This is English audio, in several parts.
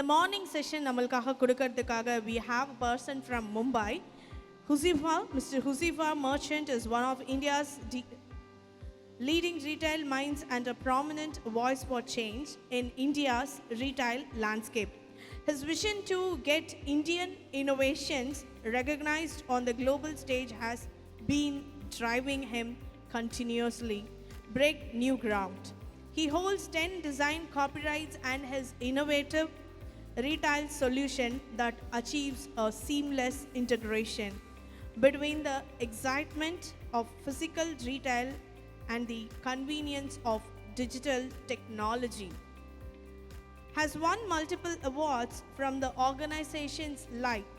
இந்த morning session நம்மளுக்காக கொடுக்கறதுக்காக we have a person from Mumbai. Mr. Huzifa Merchant is one of India's leading retail minds and a prominent voice for change in India's retail landscape. His vision to get Indian innovations recognized on the global stage has been driving him continuously break new ground. He holds 10 design copyrights and his innovative retail solution that achieves a seamless integration between the excitement of physical retail and the convenience of digital technology. Has won multiple awards from the organizations like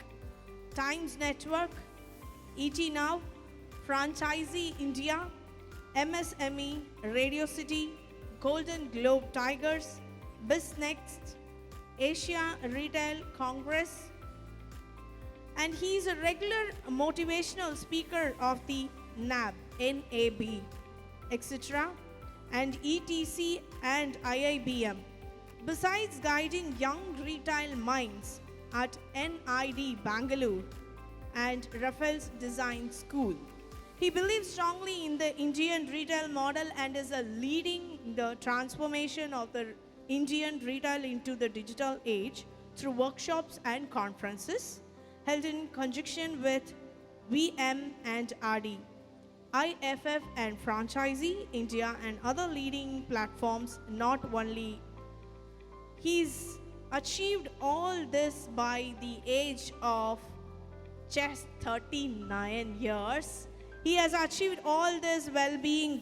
Times Network, ET Now, Franchisee India, MSME, Radio City, Golden Globe Tigers, BizNext, Asia Retail Congress, and he is a regular motivational speaker of the NAB, etc., and ETC and IIBM. Besides guiding young retail minds at NID Bangalore and Rafael's Design School, he believes strongly in the Indian retail model and is leading the transformation of the Indian retail into the digital age through workshops and conferences held in conjunction with VM and RD, IFF and Franchisee India and other leading platforms. Not only he's achieved all this by the age of just 39 years. He has achieved all this while being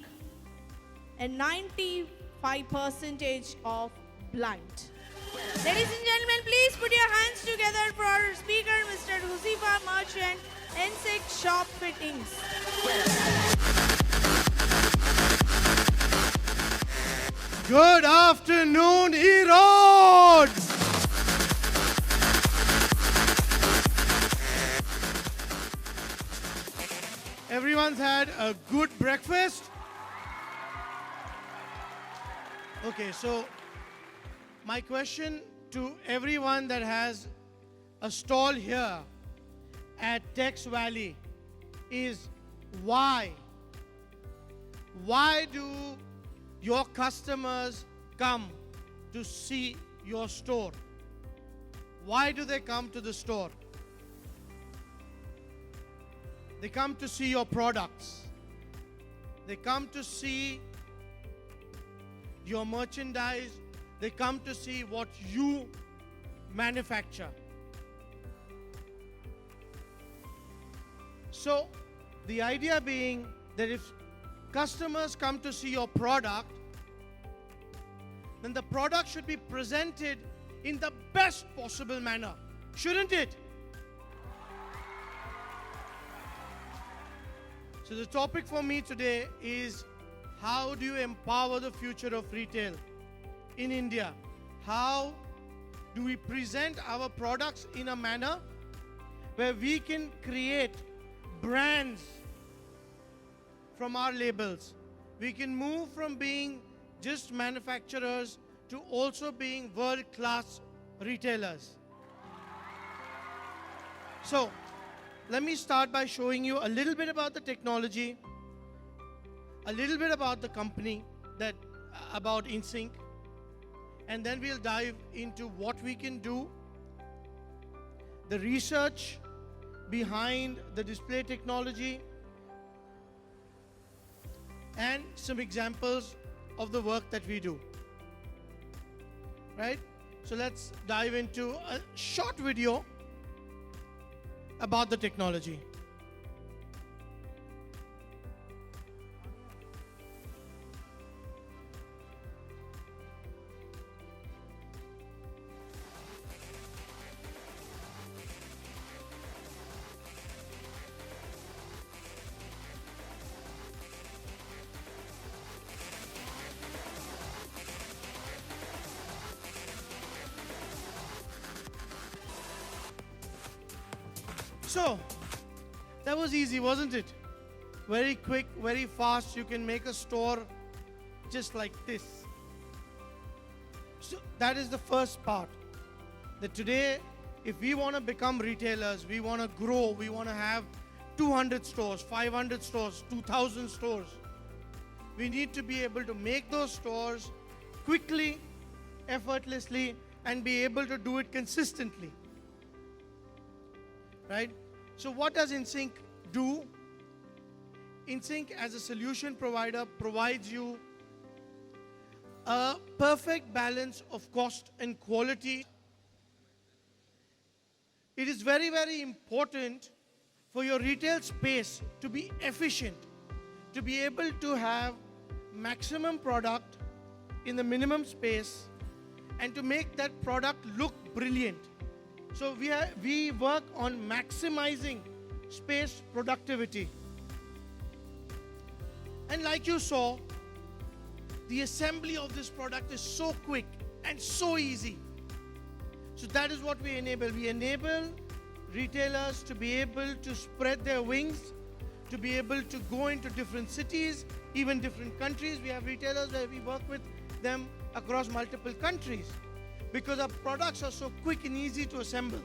a 95% of blind. Ladies and gentlemen, please put your hands together for our speaker, Mr. Huzifa Merchant, Insect Shop Fittings. Good afternoon, Erode! Everyone's had a good breakfast? Okay, so my question to everyone that has a stall here at Tex Valley is why? Why do your customers come to see your store? Why do they come to the store? They come to see your products. They come to see your merchandise. They come to see what you manufacture. So, the idea being that if customers come to see your product, then the product should be presented in the best possible manner, shouldn't it? So the topic for me today is how do you empower the future of retail in India? How do we present our products in a manner where we can create brands from our labels? We can move from being just manufacturers to also being world-class retailers. So, let me start by showing you a little bit about the technology, a little bit about the company, about InSync, and then we'll dive into what we can do, the research behind the display technology, and some examples of the work that we do. Right? So let's dive into a short video about the technology. So, that was easy, wasn't it? Very quick, very fast. You can make a store just like this. So that is the first part. that today, if we want to become retailers, we want to grow, we want to have 200 stores, 500 stores, 2,000 stores, we need to be able to make those stores quickly, effortlessly, and be able to do it consistently. Right? So what does InSync do? InSync as a solution provider provides you a perfect balance of cost and quality. It is very, very important for your retail space to be efficient, to be able to have maximum product in the minimum space, and to make that product look brilliant. So we work on maximizing space productivity. And like you saw, the assembly of this product is so quick and so easy. So that is what we enable. We enable retailers to be able to spread their wings, to be able to go into different cities, even different countries. We have retailers where we work with them across multiple countries because our products are so quick and easy to assemble.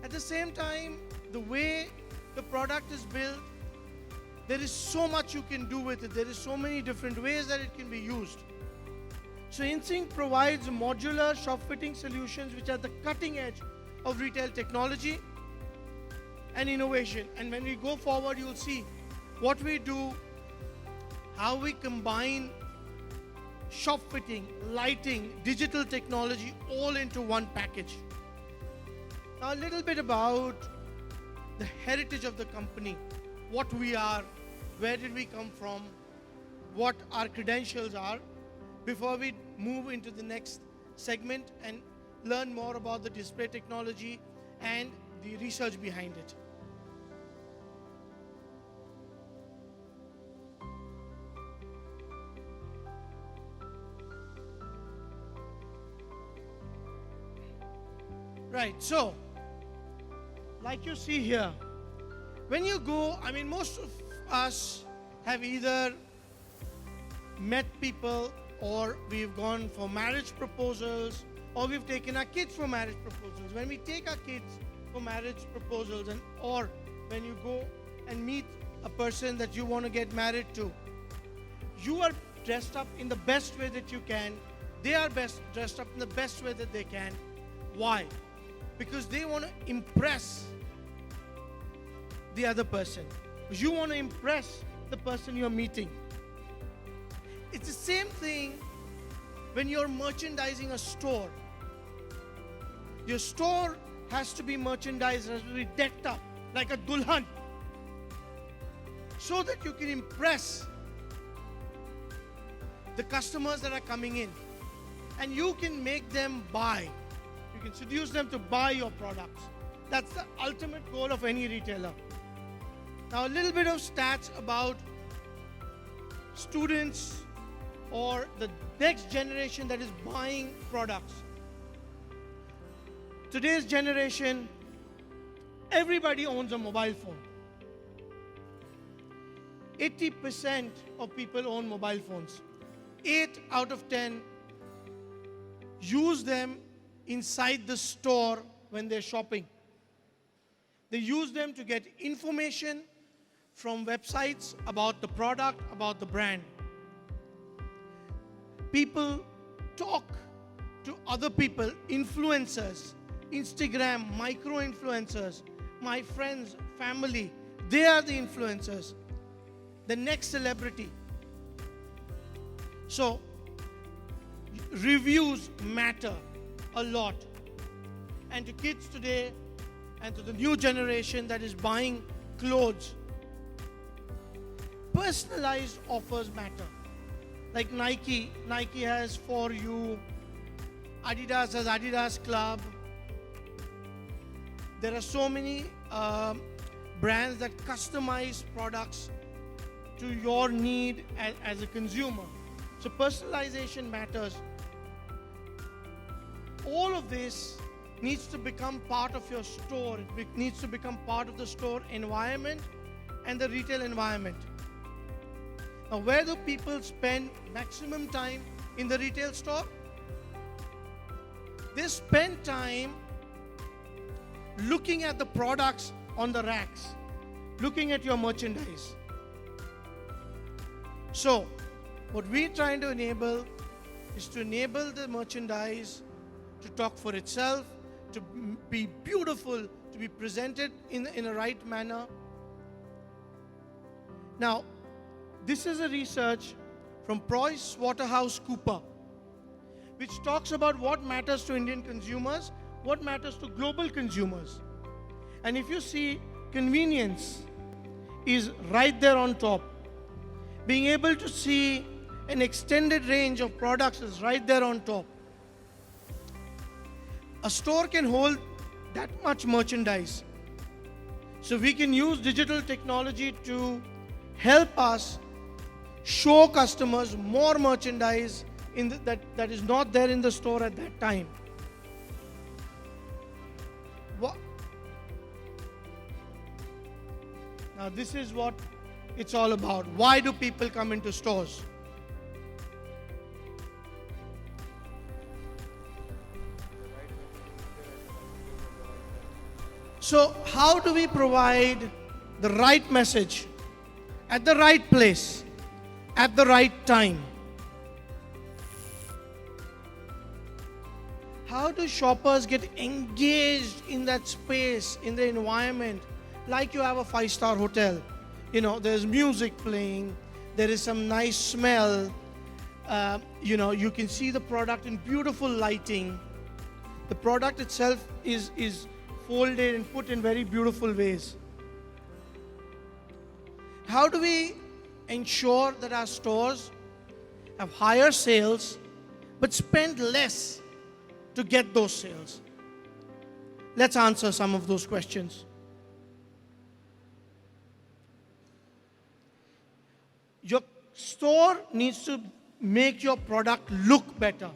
At the same time, the way the product is built, there is so much you can do with it. There is so many different ways that it can be used. So InSync provides modular shop fitting solutions which are the cutting edge of retail technology and innovation. And when we go forward, you'll see what we do, how we combine shop fitting, lighting, digital technology all into one package. Now a little bit about the heritage of the company, what we are, where did we come from, what our credentials are, before we move into the next segment and learn more about the display technology and the research behind it. Right, so like you see here, when you go, I mean, most of us have either met people, or we've gone for marriage proposals, or we've taken our kids for marriage proposals. When we take our kids for marriage proposals, and or when you go and meet a person that you want to get married to, you are dressed up in the best way that you can. They are dressed up in the best way that they can. Why? Because they want to impress the other person. You want to impress the person you're meeting. It's the same thing when you're merchandising a store. Your store has to be merchandised, has to be decked up like a dulhan, so that you can impress the customers that are coming in, and you can make them buy. You can seduce them to buy your products. That's the ultimate goal of any retailer. Now, a little bit of stats about students or the next generation that is buying products. Today's generation, everybody owns a mobile phone. 80% of people own mobile phones. 8 out of 10 use them inside the store when they're shopping. They use them to get information from websites about the product, about the brand. People talk to other people, influencers, Instagram, micro-influencers, my friends, family. They are the influencers, the next celebrity. So, reviews matter a lot. And to kids today, and to the new generation that is buying clothes, personalized offers matter. Like Nike has For You, Adidas has Adidas Club. There are so many brands that customize products to your need as a consumer. So personalization matters. All of this needs to become part of your store. It needs to become part of the store environment and the retail environment. Now, where do people spend maximum time in the retail store? They spend time looking at the products on the racks, looking at your merchandise. So, what we're trying to enable is to enable the merchandise to talk for itself, to be beautiful, to be presented in a right manner. Now, this is a research from PricewaterhouseCoopers, which talks about what matters to Indian consumers, what matters to global consumers. And if you see, convenience is right there on top. Being able to see an extended range of products is right there on top. A store can hold that much merchandise. So we can use digital technology to help us show customers more merchandise that is not there in the store at that time. Now this is what it's all about. Why do people come into stores? So how do we provide the right message at the right place at the right time? How do shoppers get engaged in that space, in the environment? Like you have a 5-star hotel, there's music playing, there is some nice smell, you can see the product in beautiful lighting. The product itself is folded and put in very beautiful ways. How do we ensure that our stores have higher sales but spend less to get those sales? Let's answer some of those questions. Your store needs to make your product look better.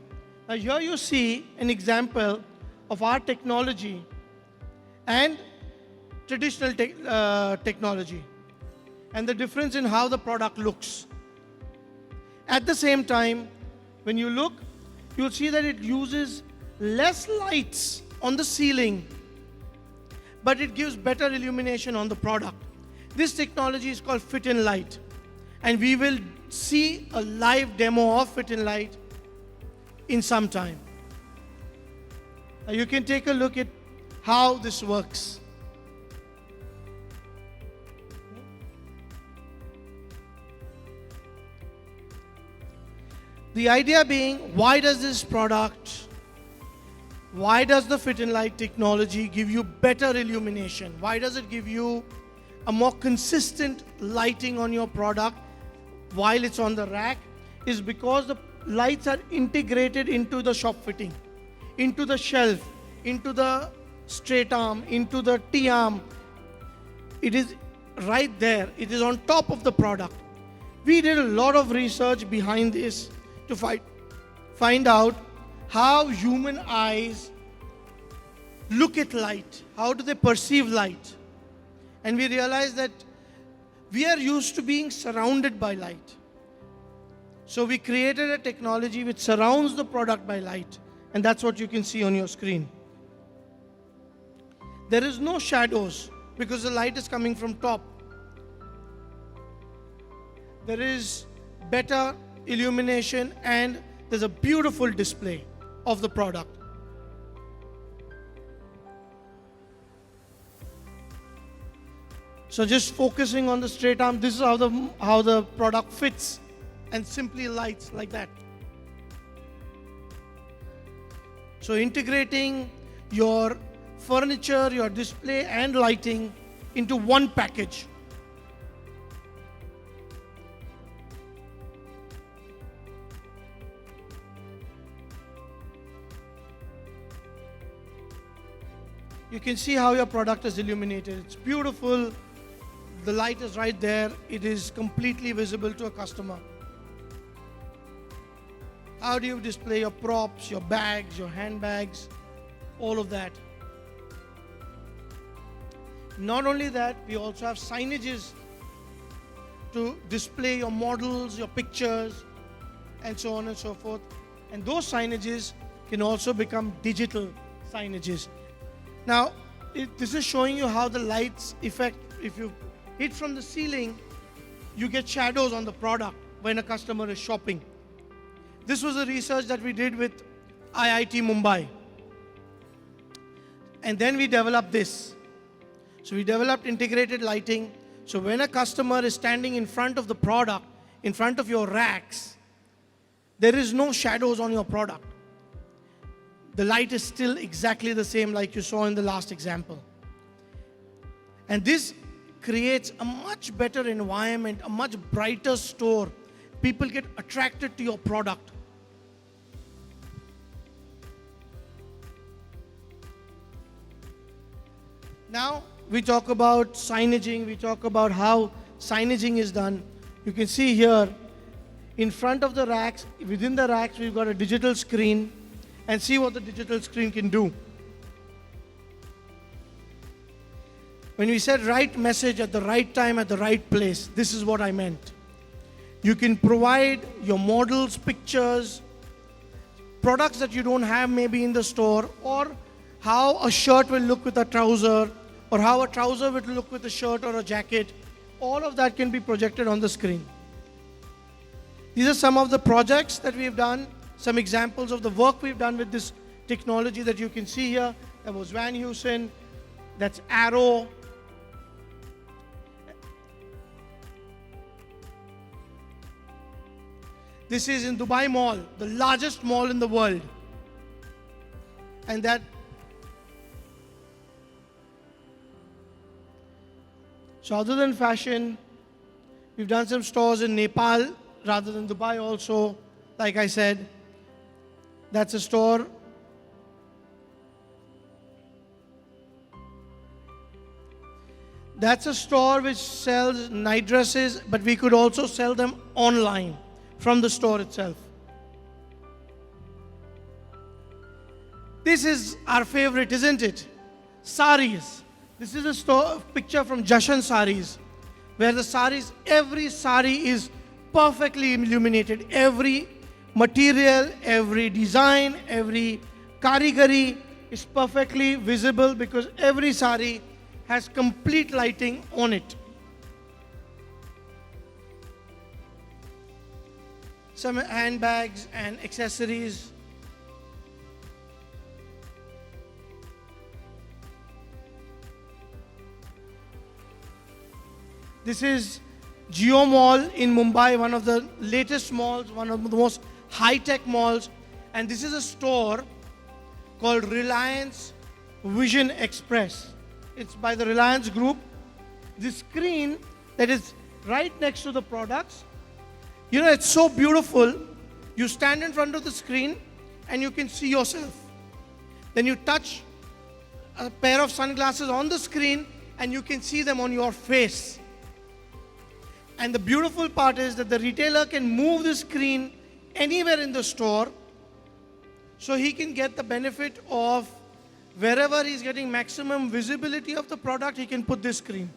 Now here you see an example of our technology and traditional technology and the difference in how the product looks. At the same time, when you look, you'll see that it uses less lights on the ceiling, but it gives better illumination on the product. This technology is called Fit in Light, and we will see a live demo of Fit in Light in some time. Now you can take a look at how this works. The idea being, why does the Fit in Light technology give you better illumination? Why does it give you a more consistent lighting on your product while it's on the rack? Is because the lights are integrated into the shop fitting, into the shelf, into the straight arm, into the T-arm. It is right there. It is on top of the product. We did a lot of research behind this to find out how human eyes look at light. How do they perceive light? And we realized that we are used to being surrounded by light. So we created a technology which surrounds the product by light. And that's what you can see on your screen. There is no shadows because the light is coming from top. There is better illumination and there's a beautiful display of the product. So just focusing on the straight arm, this is how the product fits and simply lights like that. So integrating your furniture, your display and lighting into one package. You can see how your product is illuminated. It's beautiful. The light is right there. It is completely visible to a customer. How do you display your props, your bags, your handbags, all of that? Not only that, we also have signages to display your models, your pictures, and so on and so forth. And those signages can also become digital signages. Now, this is showing you how the lights effect. If you hit from the ceiling, you get shadows on the product when a customer is shopping. This was a research that we did with IIT Mumbai. And then we developed this. So we developed integrated lighting. So when a customer is standing in front of the product, in front of your racks, there is no shadows on your product. The light is still exactly the same like you saw in the last example. And this creates a much better environment, a much brighter store. People get attracted to your product. Now we talk about signaging, we talk about how signaging is done. You can see here, in front of the racks, within the racks, we've got a digital screen, and see what the digital screen can do. When we said right message at the right time, at the right place, this is what I meant. You can provide your models, pictures, products that you don't have maybe in the store, or how a shirt will look with a trouser, or how a trouser will look with a shirt or a jacket. All of that can be projected on the screen. These are some of the projects that we've done, some examples of the work we've done with this technology that you can see here. That was Van Heusen, that's Arrow. This is in Dubai Mall, the largest mall in the world. And that so other than fashion, we've done some stores in Nepal rather than Dubai also. Like I said, that's a store. That's a store which sells night dresses, but we could also sell them online from the store itself. This is our favorite, isn't it? Saris. This is a store picture from Jashan Saris, where the saris, every sari is perfectly illuminated. Every material, every design, every karigari is perfectly visible because every sari has complete lighting on it. Some handbags and accessories. This is Geo Mall in Mumbai, one of the latest malls, one of the most high-tech malls. And this is a store called Reliance Vision Express. It's by the Reliance Group. This screen that is right next to the products, you know, it's so beautiful. You stand in front of the screen and you can see yourself. Then you touch a pair of sunglasses on the screen and you can see them on your face. And the beautiful part is that the retailer can move the screen anywhere in the store, so he can get the benefit of wherever he's getting maximum visibility of the product, he can put this screen.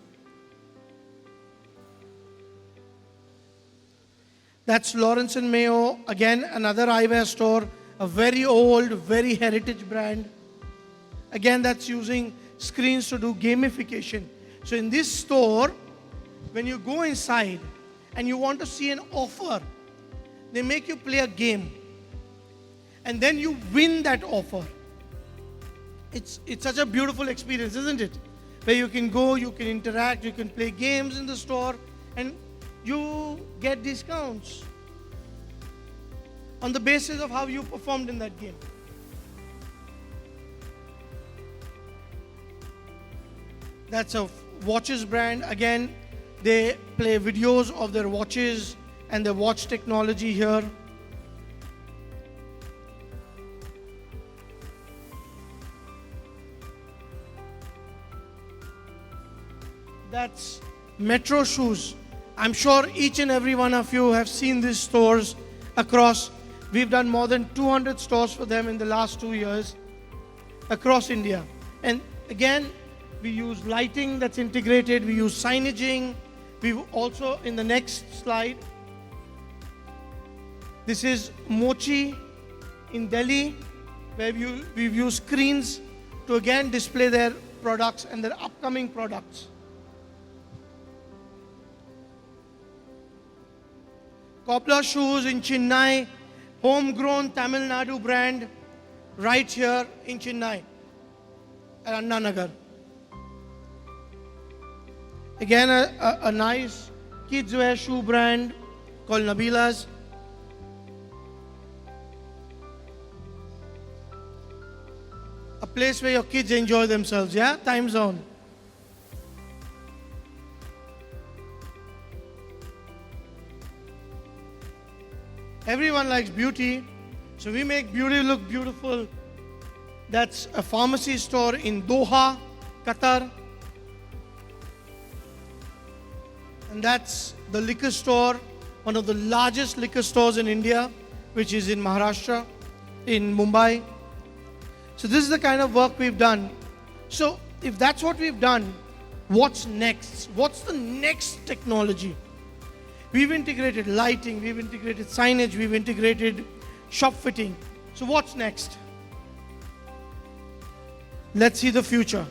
That's Lawrence and Mayo, again another eyewear store, a very old, very heritage brand. Again, that's using screens to do gamification. So in this store, when you go inside and you want to see an offer, they make you play a game. And then you win that offer. It's such a beautiful experience, isn't it? Where you can go, you can interact, you can play games in the store, and you get discounts on the basis of how you performed in that game. That's a watches brand. Again, they play videos of their watches and their watch technology here. That's Metro Shoes. I'm sure each and every one of you have seen these stores across. We've done more than 200 stores for them in the last 2 years across India. And again, we use lighting that's integrated, we use signaging. We've also, in the next slide, this is Mochi in Delhi. where we've used screens to again display their products and their upcoming products. Cobbler shoes in Chennai, homegrown Tamil Nadu brand, right here in Chennai, at Anna Nagar. Again, a nice kids wear shoe brand called Nabila's. A place where your kids enjoy themselves, yeah? Time zone. Everyone likes beauty, so we make beauty look beautiful. That's a pharmacy store in Doha, Qatar. And that's the liquor store, one of the largest liquor stores in India, which is in Maharashtra, in Mumbai. So this is the kind of work we've done. So if that's what we've done, what's next? What's the next technology? We've integrated lighting, we've integrated signage, we've integrated shop fitting. So what's next? Let's see the future.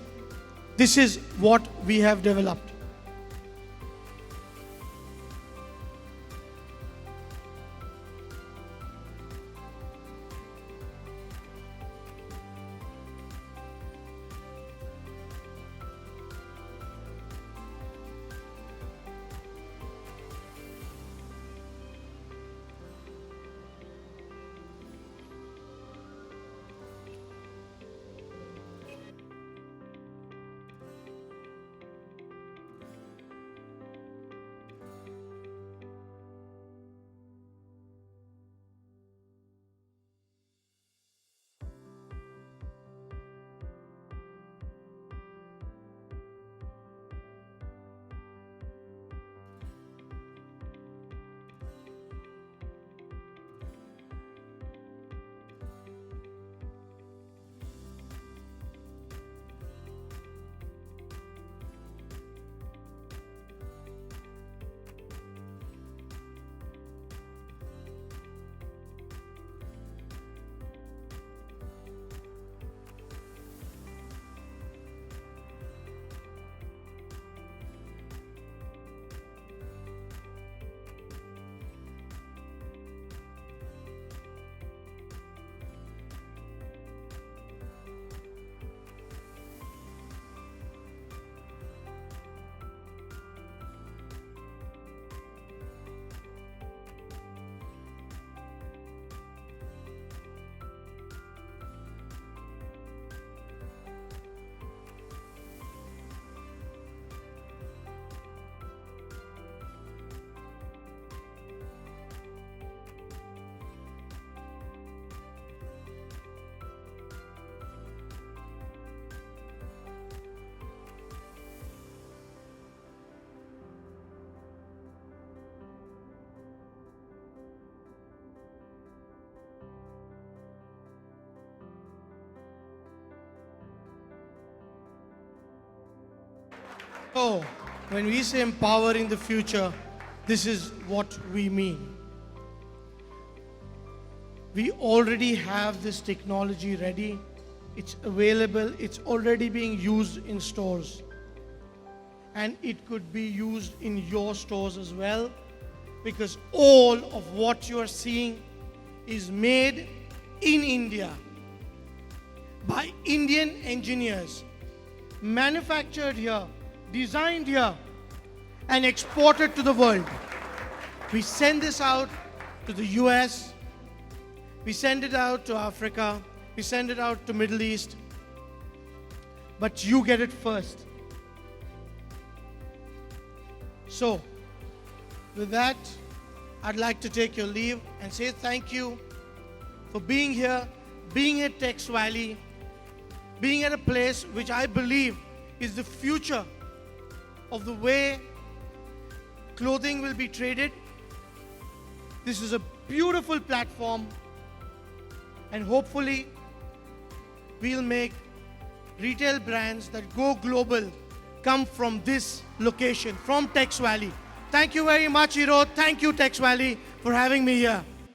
This is what we have developed. So, when we say empowering the future, this is what we mean. We already have this technology ready. It's available. It's already being used in stores. And it could be used in your stores as well, because all of what you are seeing is made in India by Indian engineers, manufactured here, designed here, and exported to the world. We send this out to the US, we send it out to Africa, we send it out to Middle East, but you get it first. So, with that, I'd like to take your leave and say thank you for being here, being at Tex Valley, being at a place which I believe is the future of the way clothing will be traded. This is a beautiful platform, and hopefully we'll make retail brands that go global come from this location, from Tex Valley. Thank you very much, Hero. Thank you, Tex Valley, for having me here.